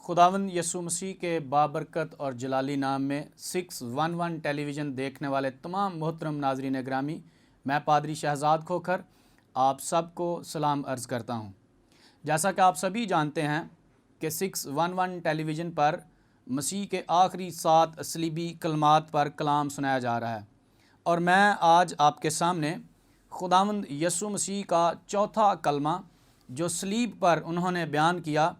خداوند یسوع مسیح کے بابرکت اور جلالی نام میں 611 ٹیلی ویژن دیکھنے والے تمام محترم ناظرین گرامی، میں پادری شہزاد کھوکھر آپ سب کو سلام عرض کرتا ہوں۔ جیسا کہ آپ سبھی جانتے ہیں کہ 611 ٹیلی ویژن پر مسیح کے آخری 7 صلیبی کلمات پر کلام سنایا جا رہا ہے، اور میں آج آپ کے سامنے خداوند یسوع مسیح کا چوتھا کلمہ جو صلیب پر انہوں نے بیان کیا،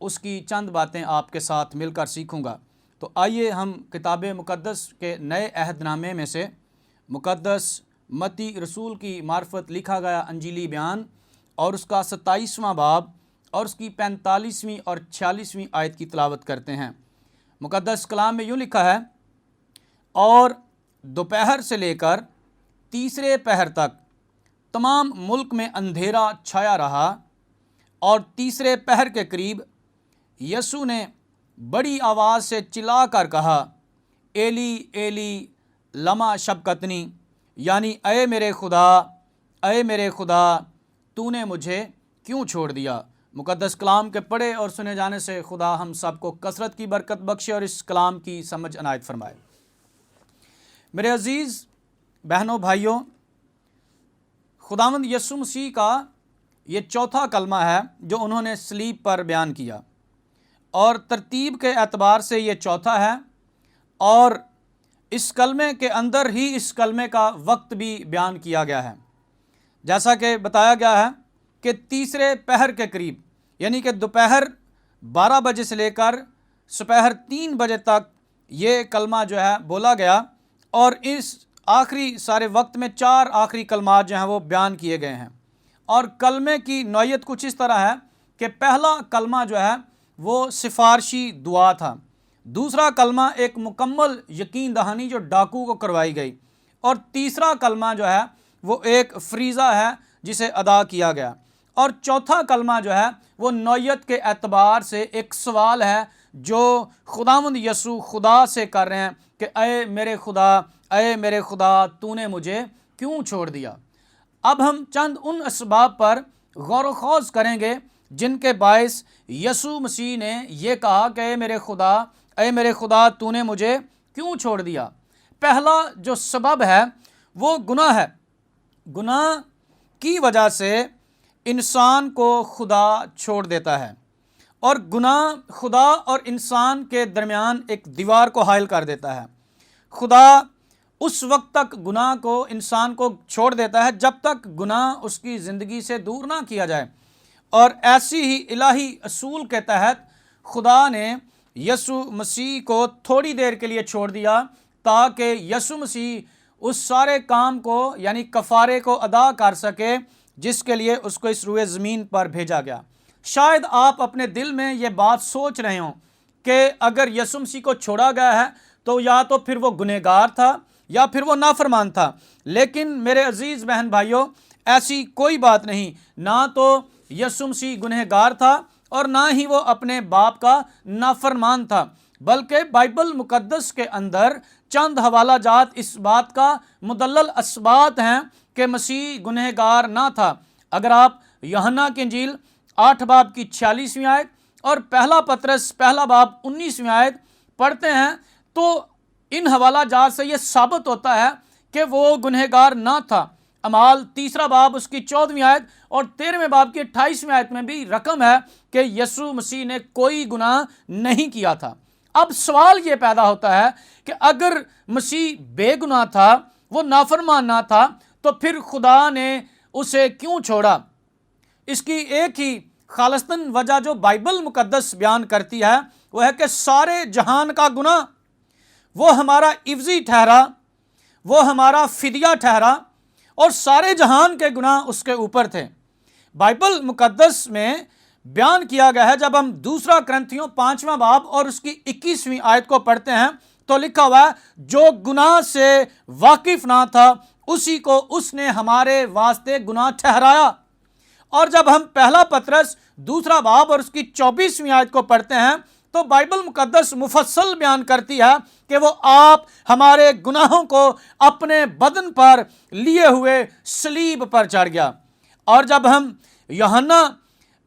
اس کی چند باتیں آپ کے ساتھ مل کر سیکھوں گا۔ تو آئیے ہم کتاب مقدس کے نئے عہد نامے میں سے مقدس متی رسول کی معرفت لکھا گیا انجیلی بیان اور اس کا 27واں باب اور اس کی 45ویں اور 46ویں آیت کی تلاوت کرتے ہیں۔ مقدس کلام میں یوں لکھا ہے، اور دوپہر سے لے کر تیسرے پہر تک تمام ملک میں اندھیرا چھایا رہا، اور تیسرے پہر کے قریب یسوع نے بڑی آواز سے چلا کر کہا، ایلی ایلی لما شبقتنی، یعنی اے میرے خدا تو نے مجھے کیوں چھوڑ دیا۔ مقدس کلام کے پڑھے اور سنے جانے سے خدا ہم سب کو کثرت کی برکت بخشے اور اس کلام کی سمجھ عنایت فرمائے۔ میرے عزیز بہنوں بھائیوں، خداوند یسوع مسیح کا یہ چوتھا کلمہ ہے جو انہوں نے صلیب پر بیان کیا، اور ترتیب کے اعتبار سے یہ چوتھا ہے، اور اس کلمے کے اندر ہی اس کلمے کا وقت بھی بیان کیا گیا ہے۔ جیسا کہ بتایا گیا ہے کہ تیسرے پہر کے قریب، یعنی کہ دوپہر 12 بجے سے لے کر سپہر 3 بجے تک یہ کلمہ جو ہے بولا گیا، اور اس آخری سارے وقت میں 4 آخری کلمات جو ہیں وہ بیان کیے گئے ہیں۔ اور کلمے کی نوعیت کچھ اس طرح ہے کہ پہلا کلمہ جو ہے وہ سفارشی دعا تھا، دوسرا کلمہ ایک مکمل یقین دہانی جو ڈاکو کو کروائی گئی، اور تیسرا کلمہ جو ہے وہ ایک فریضہ ہے جسے ادا کیا گیا، اور چوتھا کلمہ جو ہے وہ نوعیت کے اعتبار سے ایک سوال ہے جو خداوند یسوع خدا سے کر رہے ہیں کہ اے میرے خدا تو نے مجھے کیوں چھوڑ دیا۔ اب ہم چند ان اسباب پر غور و خوض کریں گے جن کے باعث یسوع مسیح نے یہ کہا کہ اے میرے خدا تو نے مجھے کیوں چھوڑ دیا۔ پہلا جو سبب ہے وہ گناہ ہے۔ گناہ کی وجہ سے انسان کو خدا چھوڑ دیتا ہے، اور گناہ خدا اور انسان کے درمیان ایک دیوار کو حائل کر دیتا ہے۔ خدا اس وقت تک گناہ کو انسان کو چھوڑ دیتا ہے جب تک گناہ اس کی زندگی سے دور نہ کیا جائے، اور ایسی ہی الہی اصول کے تحت خدا نے یسوع مسیح کو تھوڑی دیر کے لیے چھوڑ دیا تاکہ یسوع مسیح اس سارے کام کو یعنی کفارے کو ادا کر سکے جس کے لیے اس کو اس روئے زمین پر بھیجا گیا۔ شاید آپ اپنے دل میں یہ بات سوچ رہے ہوں کہ اگر یسوع مسیح کو چھوڑا گیا ہے تو یا تو پھر وہ گنہگار تھا یا پھر وہ نافرمان تھا، لیکن میرے عزیز بہن بھائیوں، ایسی کوئی بات نہیں۔ نہ تو یسوع مسیح گنہگار تھا اور نہ ہی وہ اپنے باپ کا نافرمان تھا، بلکہ بائبل مقدس کے اندر چند حوالہ جات اس بات کا مدلل اثبات ہیں کہ مسیح گنہگار نہ تھا۔ اگر آپ یوحنا کی انجیل 8 باب کی 46ویں آیت اور پہلا پطرس پہلا باب 19ویں آیت پڑھتے ہیں تو ان حوالہ جات سے یہ ثابت ہوتا ہے کہ وہ گنہگار نہ تھا۔ اعمال 3 باب اس کی 14ویں آیت اور 13ویں باب کی 28ویں آیت میں بھی رقم ہے کہ یسوع مسیح نے کوئی گناہ نہیں کیا تھا۔ اب سوال یہ پیدا ہوتا ہے کہ اگر مسیح بے گناہ تھا، وہ نافرمان نہ تھا، تو پھر خدا نے اسے کیوں چھوڑا؟ اس کی ایک ہی خالصتاً وجہ جو بائبل مقدس بیان کرتی ہے وہ ہے کہ سارے جہان کا گناہ وہ ہمارا عوضی ٹھہرا، وہ ہمارا فدیہ ٹھہرا، اور سارے جہان کے گناہ اس کے اوپر تھے۔ بائبل مقدس میں بیان کیا گیا ہے، جب ہم 2 کرنتھیوں 5واں باب اور اس کی 21ویں آیت کو پڑھتے ہیں تو لکھا ہوا ہے، جو گناہ سے واقف نہ تھا اسی کو اس نے ہمارے واسطے گناہ ٹھہرایا۔ اور جب ہم پہلا پطرس 2 باب اور اس کی 24ویں آیت کو پڑھتے ہیں تو بائبل مقدس مفصل بیان کرتی ہے کہ وہ آپ ہمارے گناہوں کو اپنے بدن پر لیے ہوئے صلیب پر چڑھ گیا۔ اور جب ہم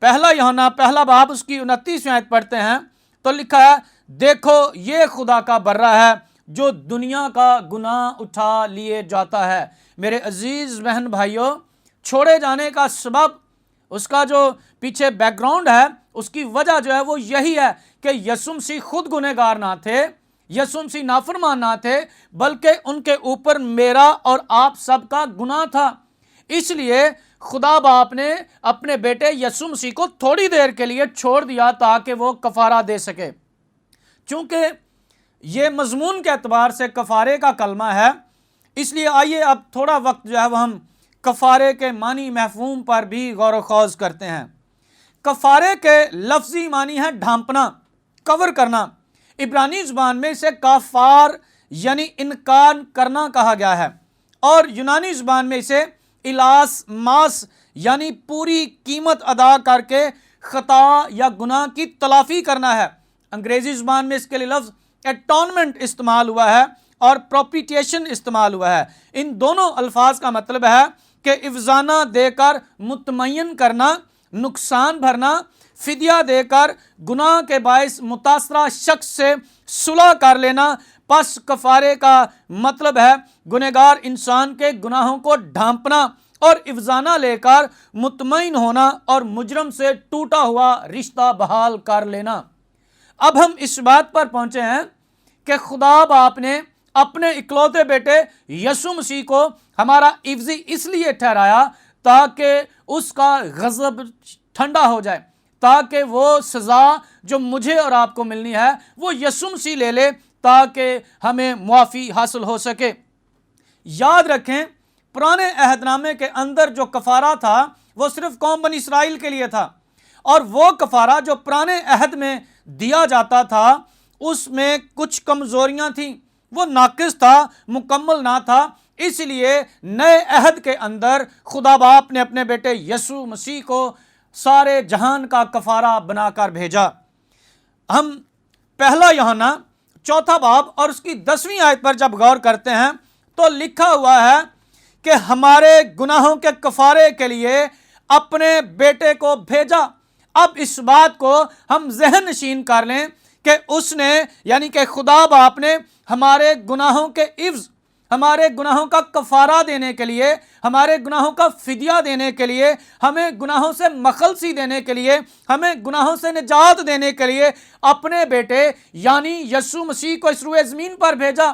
پہلا یوحنا پہلا باب اس کی 29ویں آیت پڑھتے ہیں تو لکھا ہے دیکھو یہ خدا کا برہ ہے جو دنیا کا گناہ اٹھا لیے جاتا ہے۔ میرے عزیز بہن بھائیوں، چھوڑے جانے کا سبب، اس کا جو پیچھے بیک گراؤنڈ ہے، اس کی وجہ جو ہے وہ یہی ہے کہ یسوع مسیح خود گنہگار نہ تھے، یسوع مسیح نافرمان نہ تھے، بلکہ ان کے اوپر میرا اور آپ سب کا گناہ تھا۔ اس لیے خدا باپ نے اپنے بیٹے یسوع مسیح کو تھوڑی دیر کے لیے چھوڑ دیا تاکہ وہ کفارہ دے سکے۔ چونکہ یہ مضمون کے اعتبار سے کفارے کا کلمہ ہے، اس لیے آئیے اب تھوڑا وقت جو ہے وہ ہم کفارے کے معنی مفہوم پر بھی غور و خوض کرتے ہیں۔ کفارے کے لفظی معنی ہے ڈھانپنا، کور کرنا۔ عبرانی زبان میں اسے کافار یعنی انکار کرنا کہا گیا ہے، اور یونانی زبان میں اسے الاس ماس یعنی پوری قیمت ادا کر کے خطا یا گناہ کی تلافی کرنا ہے۔ انگریزی زبان میں اس کے لیے لفظ اٹونمنٹ استعمال ہوا ہے اور پروپیٹیشن استعمال ہوا ہے۔ ان دونوں الفاظ کا مطلب ہے کہ افزانہ دے کر مطمئن کرنا، نقصان بھرنا، فدیہ دے کر گناہ کے باعث متاثرہ شخص سے صلح کر لینا۔ پس کفارے کا مطلب ہے گنہگار انسان کے گناہوں کو ڈھانپنا اور افزانہ لے کر مطمئن ہونا اور مجرم سے ٹوٹا ہوا رشتہ بحال کر لینا۔ اب ہم اس بات پر پہنچے ہیں کہ خدا باپ نے اپنے اکلوتے بیٹے یسوع مسیح کو ہمارا عوضی اس لیے ٹھہرایا تاکہ اس کا غضب ٹھنڈا ہو جائے، تاکہ وہ سزا جو مجھے اور آپ کو ملنی ہے وہ یسوع مسیح لے لے، تاکہ ہمیں معافی حاصل ہو سکے۔ یاد رکھیں، پرانے عہد نامے کے اندر جو کفارہ تھا وہ صرف قوم بنی اسرائیل کے لیے تھا، اور وہ کفارہ جو پرانے عہد میں دیا جاتا تھا اس میں کچھ کمزوریاں تھیں، وہ ناقص تھا، مکمل نہ تھا۔ اس لیے نئے عہد کے اندر خدا باپ نے اپنے بیٹے یسوع مسیح کو سارے جہان کا کفارہ بنا کر بھیجا۔ ہم پہلا یوحنا چوتھا باب اور اس کی 10ویں آیت پر جب غور کرتے ہیں تو لکھا ہوا ہے کہ ہمارے گناہوں کے کفارے کے لیے اپنے بیٹے کو بھیجا۔ اب اس بات کو ہم ذہن نشین کر لیں کہ اس نے یعنی کہ خدا باپ نے ہمارے گناہوں کے عوض، ہمارے گناہوں کا کفارہ دینے کے لیے، ہمارے گناہوں کا فدیہ دینے کے لیے، ہمیں گناہوں سے مخلصی دینے کے لیے، ہمیں گناہوں سے نجات دینے کے لیے اپنے بیٹے یعنی یسوع مسیح کو اس روئے زمین پر بھیجا۔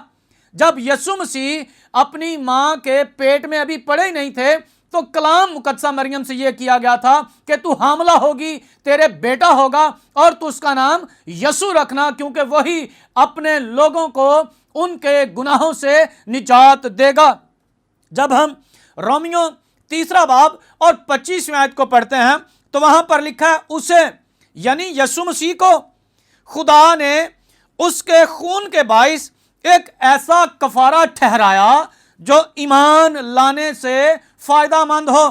جب یسوع مسیح اپنی ماں کے پیٹ میں ابھی پڑے ہی نہیں تھے تو کلام مقدسہ مریم سے یہ کیا گیا تھا کہ تو حاملہ ہوگی، تیرے بیٹا ہوگا اور تو اس کا نام یسوع رکھنا، کیونکہ وہی اپنے لوگوں کو ان کے گناہوں سے نجات دے گا۔ جب ہم رومیو 3 باب اور 25ویں آیت کو پڑھتے ہیں تو وہاں پر لکھا ہے اسے یعنی یسوع مسیح کو خدا نے اس کے خون کے باعث ایک ایسا کفارہ ٹھہرایا جو ایمان لانے سے فائدہ مند ہو۔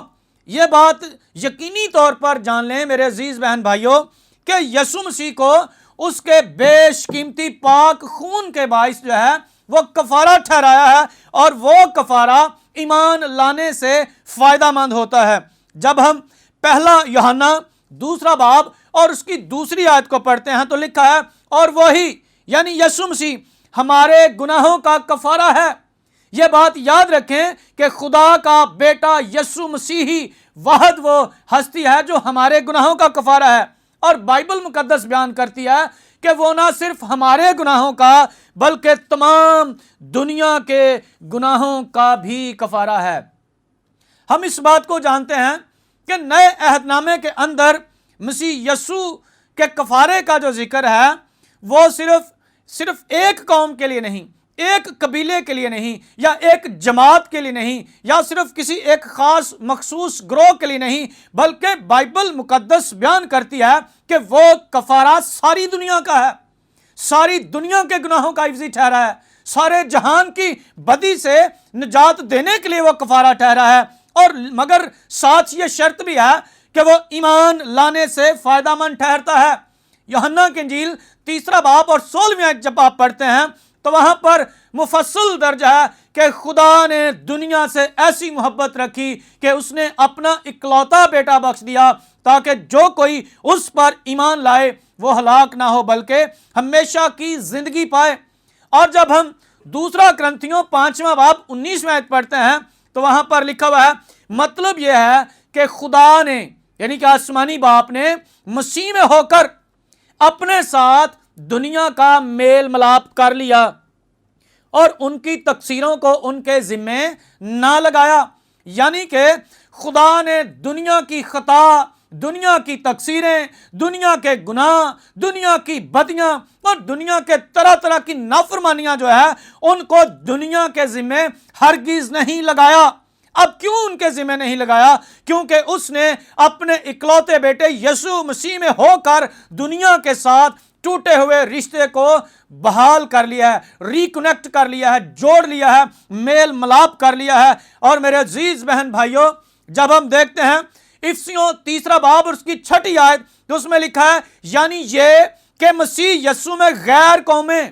یہ بات یقینی طور پر جان لیں میرے عزیز بہن بھائیوں کہ یسوع مسیح کو اس کے بیش قیمتی پاک خون کے باعث جو ہے وہ کفارہ ٹھہرایا ہے، اور وہ کفارہ ایمان لانے سے فائدہ مند ہوتا ہے۔ جب ہم پہلا یوحنا 2 باب اور اس کی 2 آیت کو پڑھتے ہیں تو لکھا ہے اور وہی یعنی یسوع مسیح ہمارے گناہوں کا کفارہ ہے۔ یہ بات یاد رکھیں کہ خدا کا بیٹا یسوع مسیح ہی واحد وہ ہستی ہے جو ہمارے گناہوں کا کفارہ ہے، اور بائبل مقدس بیان کرتی ہے کہ وہ نہ صرف ہمارے گناہوں کا بلکہ تمام دنیا کے گناہوں کا بھی کفارہ ہے۔ ہم اس بات کو جانتے ہیں کہ نئے عہد نامے کے اندر مسیح یسوع کے کفارے کا جو ذکر ہے وہ صرف ایک قوم کے لیے نہیں، ایک قبیلے کے لیے نہیں، یا ایک جماعت کے لیے نہیں، یا صرف کسی ایک خاص مخصوص گروہ کے لیے نہیں، بلکہ بائبل مقدس بیان کرتی ہے کہ وہ کفارہ ساری دنیا کا ہے، ساری دنیا کے گناہوں کا عوضی ٹھہرا ہے، سارے جہان کی بدی سے نجات دینے کے لیے وہ کفارہ ٹھہرا ہے، اور مگر ساتھ یہ شرط بھی ہے کہ وہ ایمان لانے سے فائدہ مند ٹھہرتا ہے۔ یوحنا کی انجیل 3 باب اور 16ویں آیت جب آپ پڑھتے ہیں تو وہاں پر مفصل درج ہے کہ خدا نے دنیا سے ایسی محبت رکھی کہ اس نے اپنا اکلوتا بیٹا بخش دیا تاکہ جو کوئی اس پر ایمان لائے وہ ہلاک نہ ہو بلکہ ہمیشہ کی زندگی پائے۔ اور جب ہم دوسرا کرنتھیوں 5واں باب 19واں آیت پڑھتے ہیں تو وہاں پر لکھا ہوا ہے، مطلب یہ ہے کہ خدا نے یعنی کہ آسمانی باپ نے مسیح میں ہو کر اپنے ساتھ دنیا کا میل ملاپ کر لیا اور ان کی تقصیروں کو ان کے ذمے نہ لگایا۔ یعنی کہ خدا نے دنیا کی خطا، دنیا کی تقصیریں، دنیا کے گناہ، دنیا کی بدیاں اور دنیا کے طرح طرح کی نافرمانیاں جو ہے ان کو دنیا کے ذمے ہرگز نہیں لگایا۔ اب کیوں ان کے ذمہ نہیں لگایا؟ کیونکہ اس نے اپنے اکلوتے بیٹے یسوع مسیح میں ہو کر دنیا کے ساتھ ٹوٹے ہوئے رشتے کو بحال کر لیا ہے، ریکنیکٹ کر لیا ہے، جوڑ لیا ہے، میل ملاپ کر لیا ہے۔ اور میرے عزیز بہن بھائیوں، جب ہم دیکھتے ہیں افسیوں 3 باب اور اس کی 6 آیت تو اس میں لکھا ہے، یعنی یہ کہ مسیح یسوع میں غیر قومیں،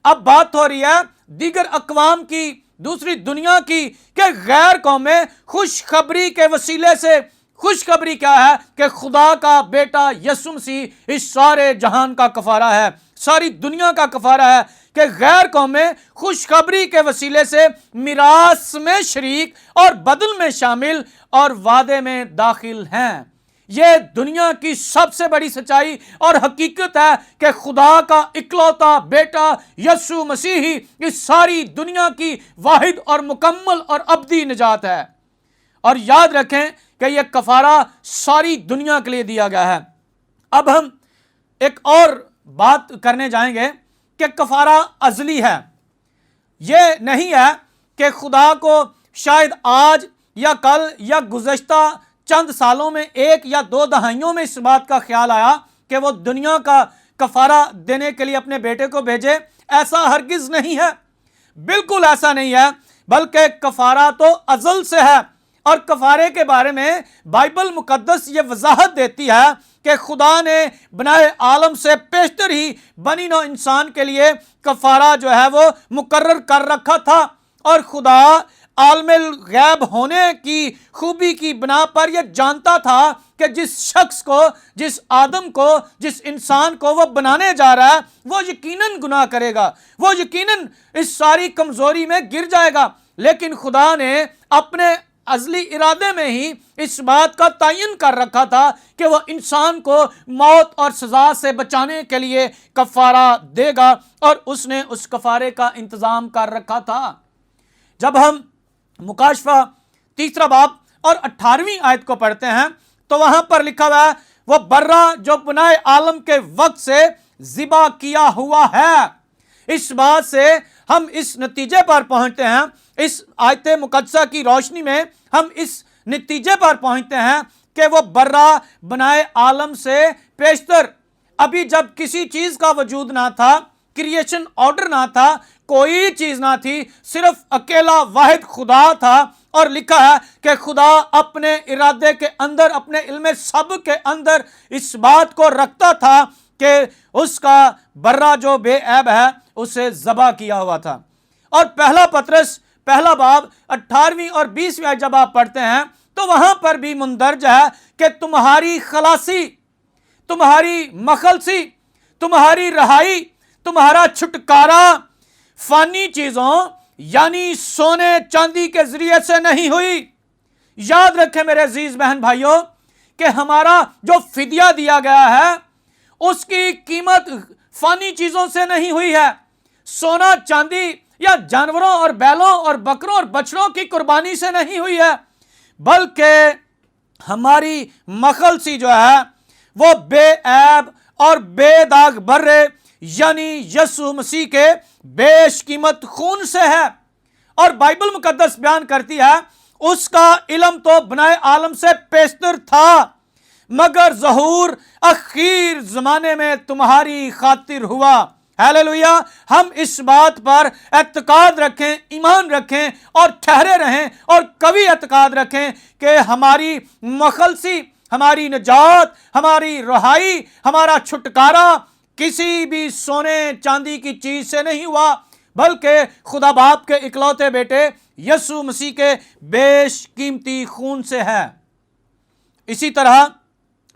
اب بات ہو رہی ہے دیگر اقوام کی، دوسری دنیا کی، کہ غیر قومیں خوشخبری کے وسیلے سے، خوشخبری کیا ہے کہ خدا کا بیٹا یسوع مسیح اس سارے جہان کا کفارہ ہے، ساری دنیا کا کفارہ ہے، کہ غیر قومیں خوشخبری کے وسیلے سے میراث میں شریک اور بدل میں شامل اور وعدے میں داخل ہیں۔ یہ دنیا کی سب سے بڑی سچائی اور حقیقت ہے کہ خدا کا اکلوتا بیٹا یسوع مسیح ہی اس ساری دنیا کی واحد اور مکمل اور ابدی نجات ہے۔ اور یاد رکھیں کہ یہ کفارہ ساری دنیا کے لیے دیا گیا ہے۔ اب ہم ایک اور بات کرنے جائیں گے کہ کفارہ ازلی ہے۔ یہ نہیں ہے کہ خدا کو شاید آج یا کل یا گزشتہ چند سالوں میں 1 یا 2 دہائیوں میں اس بات کا خیال آیا کہ وہ دنیا کا کفارہ دینے کے لیے اپنے بیٹے کو بھیجے، ایسا ہرگز نہیں ہے، بالکل ایسا نہیں ہے، بلکہ کفارہ تو ازل سے ہے۔ اور کفارے کے بارے میں بائبل مقدس یہ وضاحت دیتی ہے کہ خدا نے بنائے عالم سے پیشتر ہی بنی نوع انسان کے لیے کفارہ جو ہے وہ مقرر کر رکھا تھا، اور خدا عالم الغیب ہونے کی خوبی کی بنا پر یہ جانتا تھا کہ جس شخص کو، جس آدم کو، جس انسان کو وہ بنانے جا رہا ہے وہ یقیناً گناہ کرے گا، وہ یقیناً اس ساری کمزوری میں گر جائے گا، لیکن خدا نے اپنے ازلی ارادے میں ہی اس بات کا تعین کر رکھا تھا کہ وہ انسان کو موت اور سزا سے بچانے کے لیے کفارہ دے گا، اور اس نے اس کفارے کا انتظام کر رکھا تھا۔ جب ہم مکاشفہ 3 باب اور 18ویں آیت کو پڑھتے ہیں تو وہاں پر لکھا ہوا ہے، وہ برہ جو بنائے عالم کے وقت سے ذبح کیا ہوا ہے۔ اس بات سے ہم اس نتیجے پر پہنچتے ہیں، اس آیت مقدسہ کی روشنی میں ہم اس نتیجے پر پہنچتے ہیں کہ وہ برہ بنائے عالم سے پیشتر، ابھی جب کسی چیز کا وجود نہ تھا، کریشن آرڈر نہ تھا، کوئی چیز نہ تھی، صرف اکیلا واحد خدا تھا، اور لکھا ہے کہ خدا اپنے ارادے کے اندر، اپنے علم سب کے اندر اس بات کو رکھتا تھا کہ اس کا برہ جو بے عیب ہے اسے ذبح کیا ہوا تھا۔ اور پہلا پطرس 1 باب 18ویں اور 20ویں آیت جب آپ پڑھتے ہیں تو وہاں پر بھی مندرج ہے کہ تمہاری خلاصی، تمہاری مخلصی، تمہاری رہائی، تمہارا چھٹکارا فانی چیزوں یعنی سونے چاندی کے ذریعے سے نہیں ہوئی۔ یاد رکھیں میرے عزیز بہن بھائیوں کہ ہمارا جو فدیہ دیا گیا ہے اس کی قیمت فانی چیزوں سے نہیں ہوئی ہے، سونا چاندی یا جانوروں اور بیلوں اور بکروں اور بچڑوں کی قربانی سے نہیں ہوئی ہے، بلکہ ہماری مخلصی جو ہے وہ بے عیب اور بے داغ برے یعنی یسوع مسیح کے بیش قیمت خون سے ہے۔ اور بائبل مقدس بیان کرتی ہے اس کا علم تو بنائے عالم سے پیشتر تھا، مگر ظہور اخیر زمانے میں تمہاری خاطر ہوا۔ ہیلیلویا! ہم اس بات پر اعتقاد رکھیں، ایمان رکھیں اور ٹھہرے رہیں اور کبھی اعتقاد رکھیں کہ ہماری مخلصی، ہماری نجات، ہماری رہائی، ہمارا چھٹکارا کسی بھی سونے چاندی کی چیز سے نہیں ہوا، بلکہ خدا باپ کے اکلوتے بیٹے یسوع مسیح کے بیش قیمتی خون سے ہے۔ اسی طرح